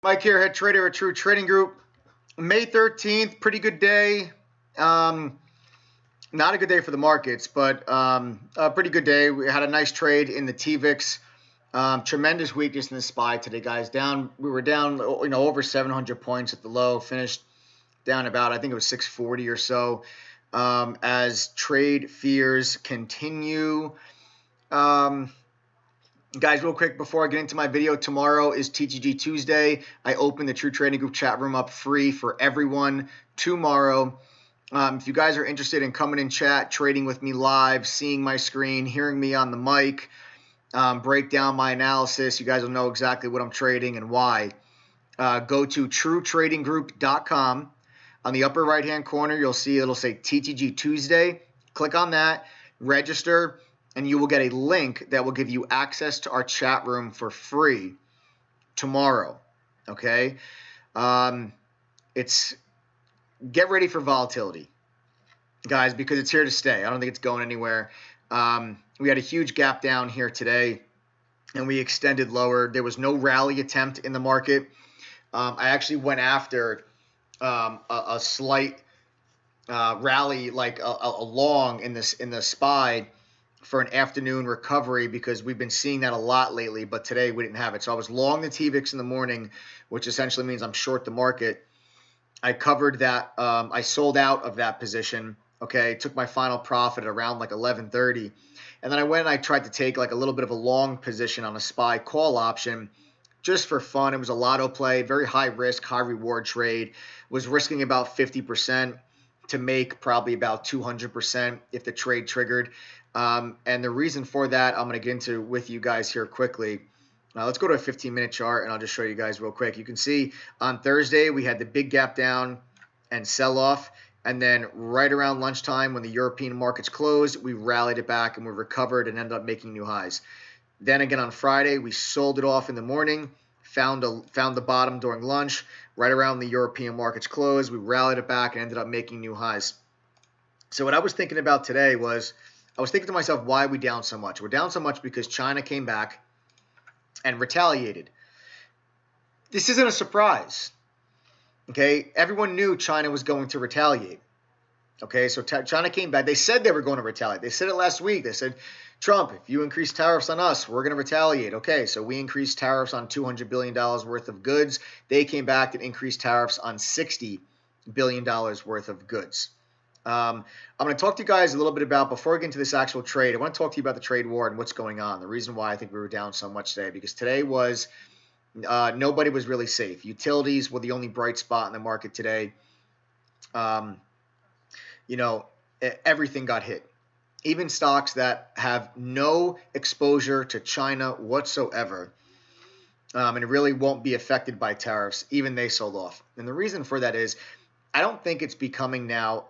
Mike here, head trader at True Trading Group. May 13th, pretty good day. Not a good day for the markets, but a pretty good day. We had a nice trade in the TVIX. Tremendous weakness in the SPY today, guys. We were down, over 700 points at the low. Finished down about, I think it was 640 or so. As trade fears continue. Guys, real quick before I get into my video, tomorrow is TTG Tuesday. I open the True Trading Group chat room up free for everyone tomorrow. If you guys are interested in coming in chat, trading with me live, seeing my screen, hearing me on the mic, break down my analysis, you guys will know exactly what I'm trading and why. Go to truetradinggroup.com. On the upper right-hand corner, you'll see it'll say TTG Tuesday. Click on that, register, and you will get a link that will give you access to our chat room for free tomorrow, okay? Get ready for volatility, guys, because it's here to stay. I don't think it's going anywhere. We had a huge gap down here today, and we extended lower. There was no rally attempt in the market. I actually went after a slight rally, like a long in the SPY, for an afternoon recovery, because we've been seeing that a lot lately, but today we didn't have it. So I was long the TVIX in the morning, which essentially means I'm short the market. I covered that. I sold out of that position. Okay, took my final profit at around like 11:30, and then I went and I tried to take like a little bit of a long position on a SPY call option, just for fun. It was a lotto play, very high risk, high reward trade. Was risking about 50% to make probably about 200% if the trade triggered. And the reason for that, I'm going to get into with you guys here quickly. Now let's go to a 15-minute chart, and I'll just show you guys real quick. You can see on Thursday we had the big gap down and sell off, and then right around lunchtime when the European markets closed, we rallied it back and we recovered and ended up making new highs. Then again on Friday, we sold it off in the morning, found the bottom during lunch. Right around the European markets closed, we rallied it back and ended up making new highs. So what I was thinking about today was, I was thinking to myself, why are we down so much? We're down so much because China came back and retaliated. This isn't a surprise. Okay, everyone knew China was going to retaliate. Okay, so China came back. They said they were going to retaliate. They said it last week. They said, Trump, if you increase tariffs on us, we're going to retaliate. Okay, so we increased tariffs on $200 billion worth of goods. They came back and increased tariffs on $60 billion worth of goods. I'm going to talk to you guys a little bit about, before I get into this actual trade, I want to talk to you about the trade war and what's going on. The reason why I think we were down so much today, because today was, nobody was really safe. Utilities were the only bright spot in the market today. Everything got hit. Even stocks that have no exposure to China whatsoever, and it really won't be affected by tariffs, even they sold off. And the reason for that is, I don't think it's becoming now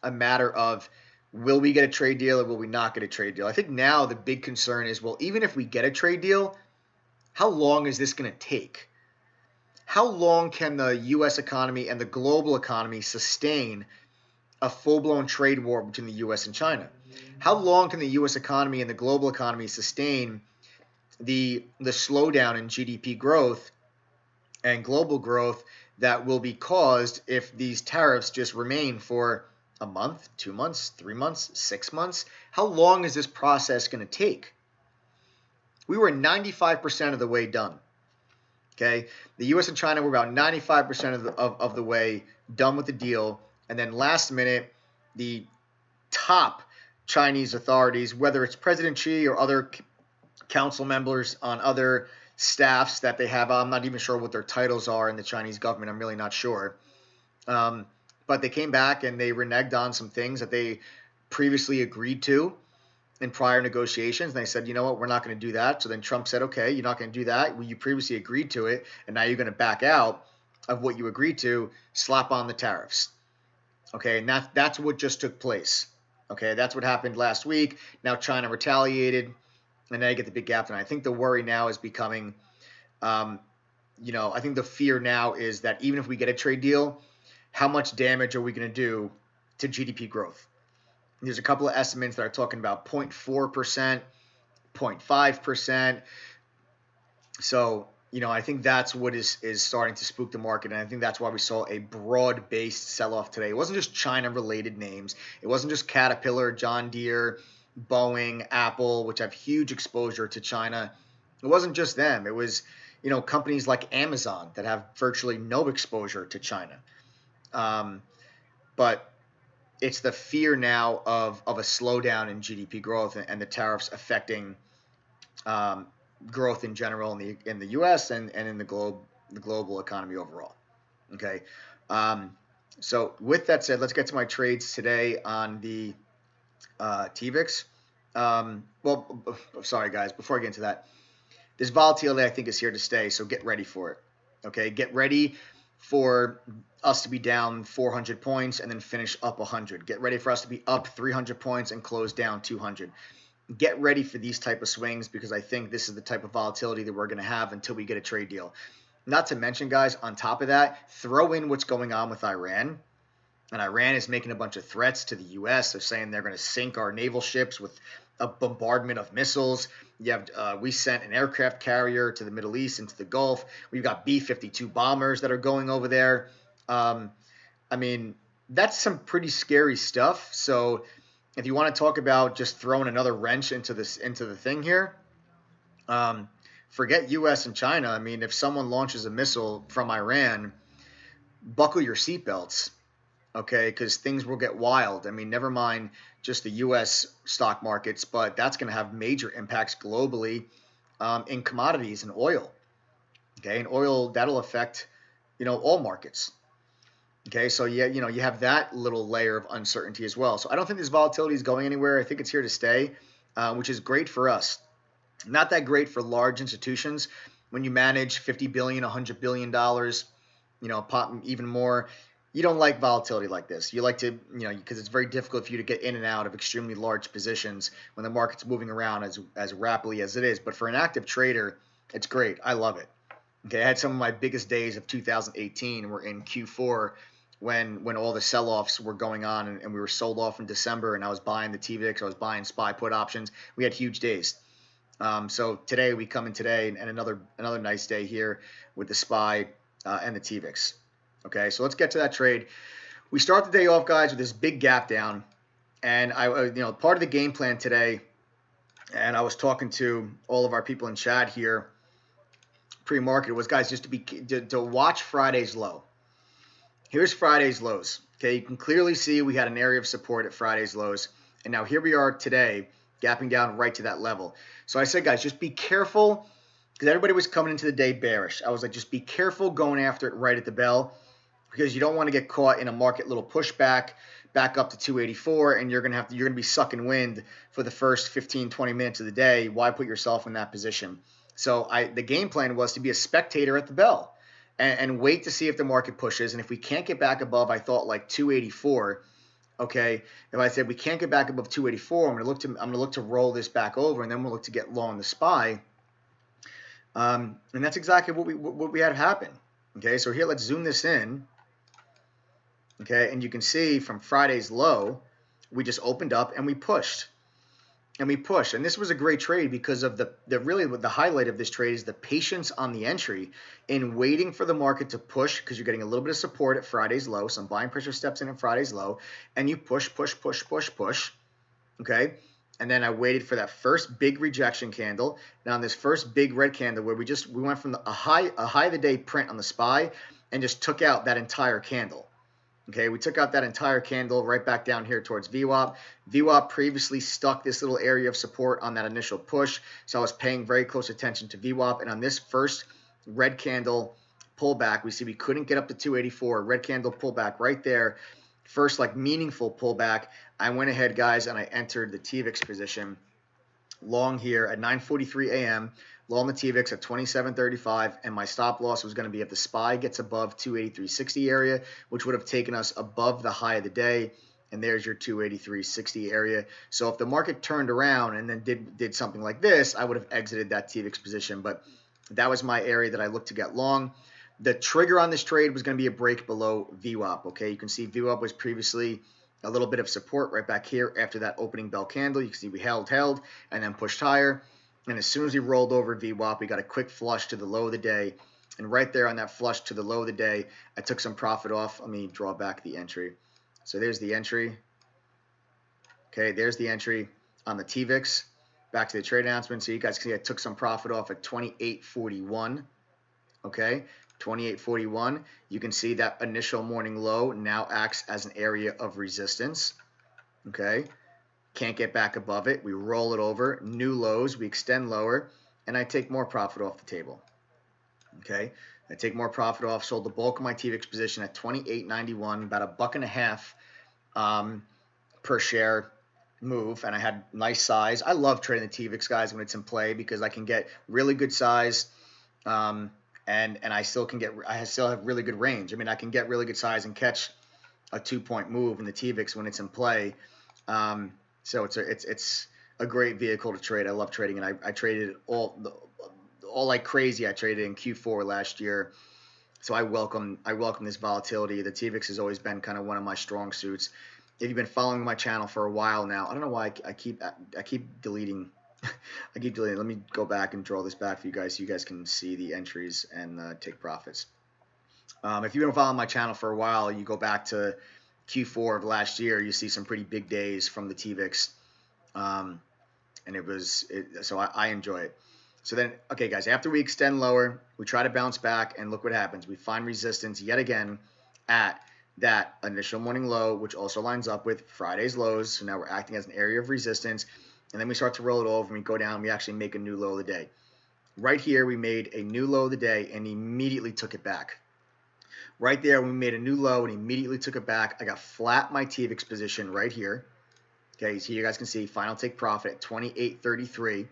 a matter of, will we get a trade deal or will we not get a trade deal? I think now the big concern is, well, even if we get a trade deal, how long is this going to take? How long can the U.S. economy and the global economy sustain a full-blown trade war between the U.S. and China? How long can the U.S. economy and the global economy sustain the slowdown in GDP growth and global growth that will be caused if these tariffs just remain for a month, 2 months, 3 months, 6 months? How long is this process going to take? We were 95% of the way done. Okay, the U.S. and China were about 95% of the way done with the deal, and then last minute, the top Chinese authorities, whether it's President Xi or other council members on other staffs that they have, I'm not even sure what their titles are in the Chinese government. I'm really not sure. But they came back and they reneged on some things that they previously agreed to in prior negotiations. And they said, you know what, we're not going to do that. So then Trump said, okay, you're not going to do that. Well, you previously agreed to it, and now you're going to back out of what you agreed to, slap on the tariffs. Okay, and that's what just took place. Okay, that's what happened last week. Now China retaliated, and now you get the big gap. And I think the worry now is becoming, I think the fear now is that even if we get a trade deal, how much damage are we going to do to GDP growth? There's a couple of estimates that are talking about 0.4%, 0.5%. So, I think that's what is starting to spook the market, and I think that's why we saw a broad-based sell-off today. It wasn't just China-related names. It wasn't just Caterpillar, John Deere, Boeing, Apple, which have huge exposure to China. It wasn't just them. It was, companies like Amazon that have virtually no exposure to China. But it's the fear now of a slowdown in GDP growth and the tariffs affecting um, growth in general in the U.S. and in the global economy overall. Okay. Um, so with that said, let's get to my trades today on the TVIX. Sorry guys, before I get into that, this volatility I think is here to stay. So get ready for it. Okay, get ready for us to be down 400 points and then finish up 100. Get ready for us to be up 300 points and close down 200. Get ready for these type of swings because I think this is the type of volatility that we're going to have until we get a trade deal. Not to mention, guys, on top of that, throw in what's going on with Iran. And Iran is making a bunch of threats to the U.S. They're saying they're going to sink our naval ships with a bombardment of missiles. We sent an aircraft carrier to the Middle East into the Gulf. We've got B-52 bombers that are going over there. That's some pretty scary stuff. So if you want to talk about just throwing another wrench into the thing here, forget U.S. and China. I mean, if someone launches a missile from Iran, buckle your seatbelts, okay, because things will get wild. I mean, never mind just the U.S. stock markets, but that's going to have major impacts globally in commodities and oil. Okay, and oil, that'll affect, all markets. Okay, so you have that little layer of uncertainty as well. So I don't think this volatility is going anywhere. I think it's here to stay, which is great for us. Not that great for large institutions. When you manage $50 billion, $100 billion, pop even more, you don't like volatility like this. You like to, because it's very difficult for you to get in and out of extremely large positions when the market's moving around as rapidly as it is. But for an active trader, it's great. I love it. Okay, I had some of my biggest days of 2018 were in Q4 when all the sell-offs were going on and we were sold off in December and I was buying the TVIX, I was buying SPY put options. We had huge days. So today we come in today and another nice day here with the SPY and the TVIX. Okay, so let's get to that trade. We start the day off, guys, with this big gap down, and part of the game plan today, and I was talking to all of our people in chat here pre-market was, guys, just to watch Friday's low. Here's Friday's lows. Okay, you can clearly see we had an area of support at Friday's lows, and now here we are today, gapping down right to that level. So I said, guys, just be careful because everybody was coming into the day bearish. I was like, just be careful going after it right at the bell, because you don't want to get caught in a market little pushback back up to 284 and you're going to be sucking wind for the first 15-20 minutes of the day. Why put yourself in that position? So the game plan was to be a spectator at the bell and wait to see if the market pushes. And if we can't get back above, I thought like 284, okay, if I said we can't get back above 284, I'm going to look to roll this back over, and then we'll look to get long the SPY. And that's exactly what we had happen. Okay, so here let's zoom this in. Okay, and you can see from Friday's low, we just opened up and we pushed. And this was a great trade because of the highlight of this trade is the patience on the entry in waiting for the market to push, because you're getting a little bit of support at Friday's low. Some buying pressure steps in at Friday's low, and you push. Okay, and then I waited for that first big rejection candle. Now on this first big red candle where we went from a high of the day print on the SPY and just took out that entire candle. Okay, we took out that entire candle right back down here towards VWAP. VWAP previously stuck this little area of support on that initial push, so I was paying very close attention to VWAP. And on this first red candle pullback, we see we couldn't get up to 284. Red candle pullback right there. First, like, meaningful pullback. I went ahead, guys, and I entered the TVIX position long here at 9:43 a.m. long the TVIX at 27.35, and my stop loss was going to be if the SPY gets above 283.60 area, which would have taken us above the high of the day, and there's your 283.60 area. So if the market turned around and then did something like this, I would have exited that TVIX position, but that was my area that I looked to get long. The trigger on this trade was going to be a break below VWAP. Okay, you can see VWAP was previously a little bit of support right back here after that opening bell candle. You can see we held, and then pushed higher. And as soon as we rolled over VWAP, we got a quick flush to the low of the day. And right there on that flush to the low of the day, I took some profit off. Let me draw back the entry. So there's the entry. Okay, there's the entry on the TVIX. Back to the trade announcement. So you guys can see I took some profit off at 28.41. Okay, 28.41. You can see that initial morning low now acts as an area of resistance. Okay, can't get back above it. We roll it over. New lows. We extend lower. And I take more profit off the table. Okay, I take more profit off. Sold the bulk of my TVIX position at 28.91, about $1.50 per share move, and I had nice size. I love trading the TVIX, guys, when it's in play because I can get really good size, and I still have really good range. I mean, I can get really good size and catch a 2-point move in the TVIX when it's in play. So it's a great vehicle to trade. I love trading, and I traded all like crazy. I traded in Q4 last year. So I welcome this volatility. The TVIX has always been kind of one of my strong suits. If you've been following my channel for a while now, I don't know why I keep deleting. I keep deleting. Let me go back and draw this back for you guys so you guys can see the entries and take profits. If you've been following my channel for a while, you go back to Q4 of last year, you see some pretty big days from the TVIX. So I enjoy it. So then, okay, guys, after we extend lower, we try to bounce back, and look what happens. We find resistance yet again at that initial morning low, which also lines up with Friday's lows. So now we're acting as an area of resistance, and then we start to roll it over, and we go down, and we actually make a new low of the day. Right here, we made a new low of the day and immediately took it back. Right there, we made a new low and immediately took it back. I got flat my TVIX position right here. Okay, so you guys can see final take profit at 28.33.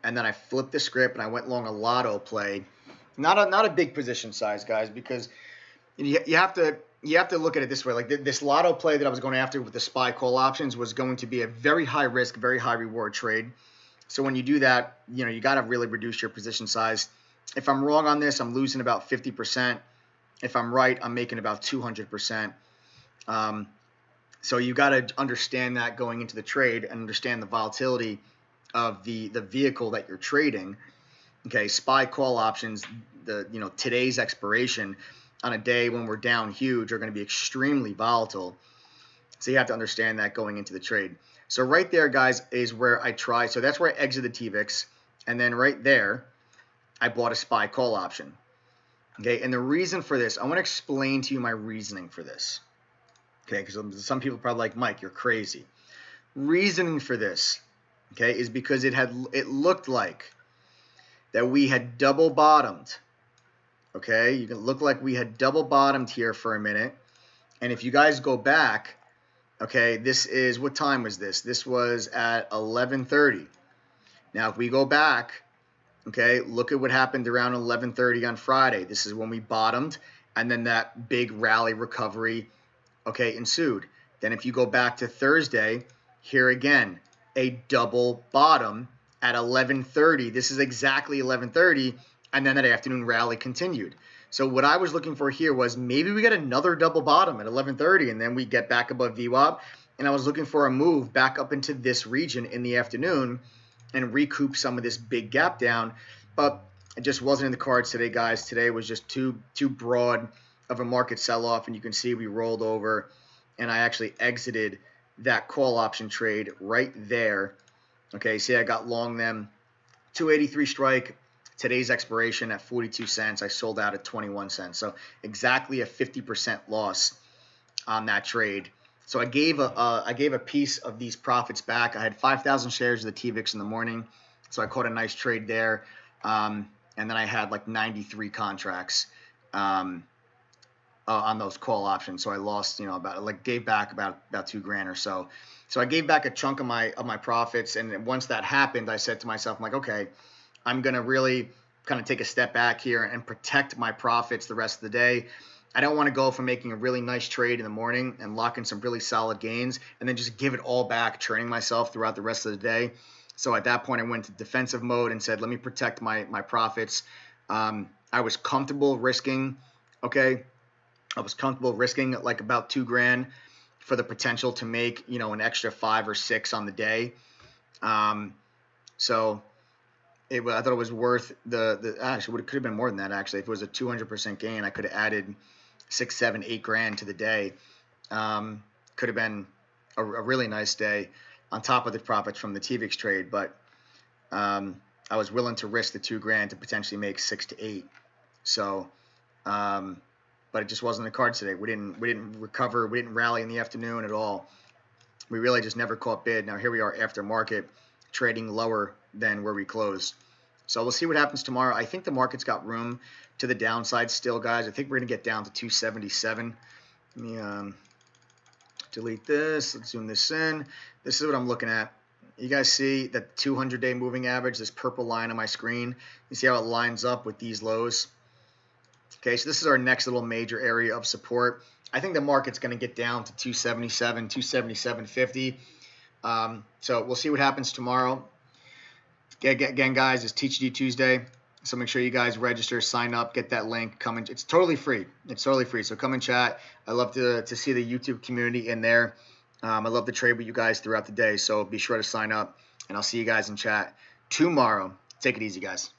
And then I flipped the script and I went long a lotto play. Not a big position size, guys, because you have to look at it this way. Like this lotto play that I was going after with the SPY call options was going to be a very high risk, very high reward trade. So when you do that, you got to really reduce your position size. If I'm wrong on this, I'm losing about 50%. If I'm right, I'm making about 200%. So you got to understand that going into the trade and understand the volatility of the vehicle that you're trading. Okay, SPY call options, today's expiration on a day when we're down huge are going to be extremely volatile. So you have to understand that going into the trade. So right there, guys, is where I try. So that's where I exited TVIX, and then right there, I bought a SPY call option. Okay, and the reason for this, I want to explain to you my reasoning for this. Okay, because some people are probably like, Mike, you're crazy. Reasoning for this, okay, is because it looked like that we had double bottomed. Okay, you can look like we had double bottomed here for a minute. And if you guys go back, okay, this is, what time was this? This was at 11:30. Now, if we go back, okay, look at what happened around 11:30 on Friday. This is when we bottomed, and then that big rally recovery, okay, ensued. Then if you go back to Thursday, here again, a double bottom at 11:30. This is exactly 11:30, and then that afternoon rally continued. So what I was looking for here was maybe we get another double bottom at 11:30, and then we get back above VWAP. And I was looking for a move back up into this region in the afternoon and recoup some of this big gap down. But it just wasn't in the cards today, guys. Today was just too broad of a market sell-off, and you can see we rolled over, and I actually exited that call option trade right there. Okay, see, I got long them, 283 strike. Today's expiration at 42 cents. I sold out at 21 cents. So exactly a 50% loss on that trade. So I gave a piece of these profits back. I had 5,000 shares of the TVIX in the morning, so I caught a nice trade there. And then I had like 93 contracts on those call options. So I lost, gave back about $2,000 or so. So I gave back a chunk of my profits, and once that happened, I said to myself, I'm like, okay, I'm gonna really kind of take a step back here and protect my profits the rest of the day. I don't want to go from making a really nice trade in the morning and lock in some really solid gains and then just give it all back, churning myself throughout the rest of the day. So at that point, I went to defensive mode and said, let me protect my profits. I was comfortable risking, okay? I was comfortable risking like about $2,000 for the potential to make, an extra 5 or 6 on the day. So I thought it was worth the actually it could have been more than that actually. If it was a 200% gain, I could have added 6, 7, 8 grand to the day. Could have been a really nice day on top of the profits from the TVIX trade, but I was willing to risk the 2 grand to potentially make 6 to 8. So, but it just wasn't the cards today. We didn't recover. We didn't rally in the afternoon at all. We really just never caught bid. Now here we are after market, trading lower than where we closed. So we'll see what happens tomorrow. I think the market's got room to the downside still, guys. I think we're going to get down to 277. Let me delete this. Let's zoom this in. This is what I'm looking at. You guys see that 200-day moving average, this purple line on my screen? You see how it lines up with these lows? Okay, so this is our next little major area of support. I think the market's going to get down to 277, 277.50. So we'll see what happens tomorrow. Again, guys, it's Teach You Tuesday. So make sure you guys register, sign up, get that link. Come in. It's totally free. It's totally free. So come and chat. I love to see the YouTube community in there. I love to trade with you guys throughout the day. So be sure to sign up, and I'll see you guys in chat tomorrow. Take it easy, guys.